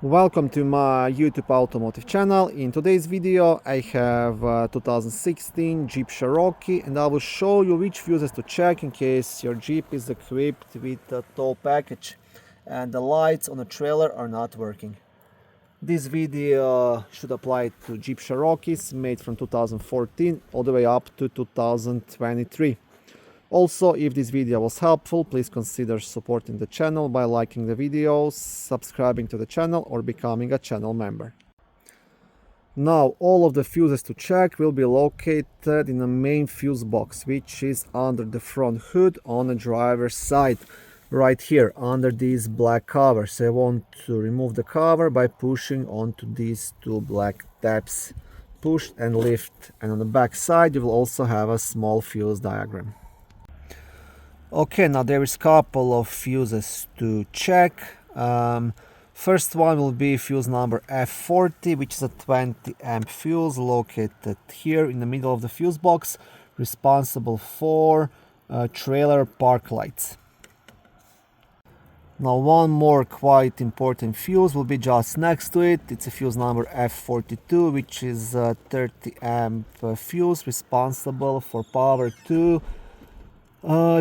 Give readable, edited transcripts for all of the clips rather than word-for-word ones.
Welcome to my YouTube automotive channel. In today's video I have 2016 Jeep Cherokee and I will show you which fuses to check in case your Jeep is equipped with a tow package and the lights on the trailer are not working. This video should apply to Jeep Cherokees made from 2014 all the way up to 2023. Also, if this video was helpful, please consider supporting the channel by liking the videos, subscribing to the channel or becoming a channel member. Now, all of the fuses to check will be located in the main fuse box, which is under the front hood on the driver's side, right here under these black covers. So I want to remove the cover by pushing onto these two black tabs. Push and lift, and on the back side you will also have a small fuse diagram. Okay, now there is a couple of fuses to check. First one will be fuse number F40, which is a 20 amp fuse located here in the middle of the fuse box, responsible for trailer park lights. Now one more quite important fuse will be just next to it. It's a fuse number F42, which is a 30 amp fuse responsible for power to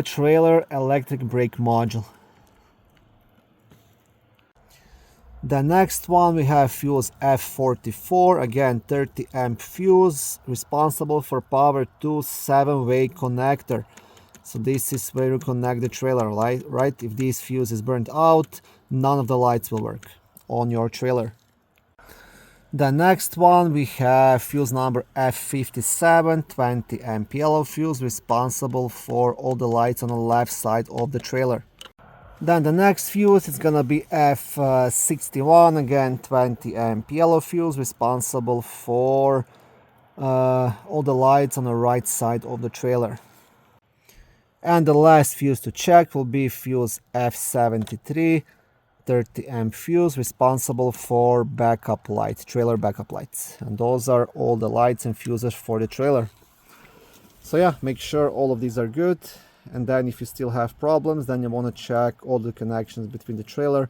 trailer electric brake module. The next one we have fuse F44, again 30 amp fuse responsible for power to 7-way connector. So this is where you connect the trailer, right? If this fuse is burnt out, none of the lights will work on your trailer. The next one we have fuse number F57, 20 amp yellow fuse responsible for all the lights on the left side of the trailer. Then the next fuse is gonna be F61, again 20 amp yellow fuse responsible for all the lights on the right side of the trailer. And the last fuse to check will be fuse F73, 30 amp fuse responsible for backup lights, trailer backup lights. And those are all the lights and fuses for the trailer. So yeah, make sure all of these are good. And then if you still have problems, then you want to check all the connections between the trailer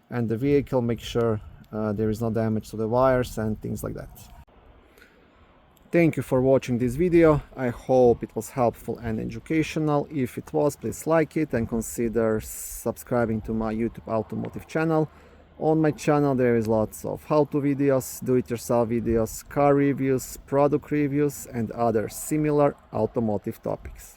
and the vehicle. Make sure there is no damage to the wires and things like that. Thank you for watching this video. I hope it was helpful and educational. If it was, please like it and consider subscribing to my YouTube automotive channel. On my channel there is lots of how-to videos, do-it-yourself videos, car reviews, product reviews and other similar automotive topics.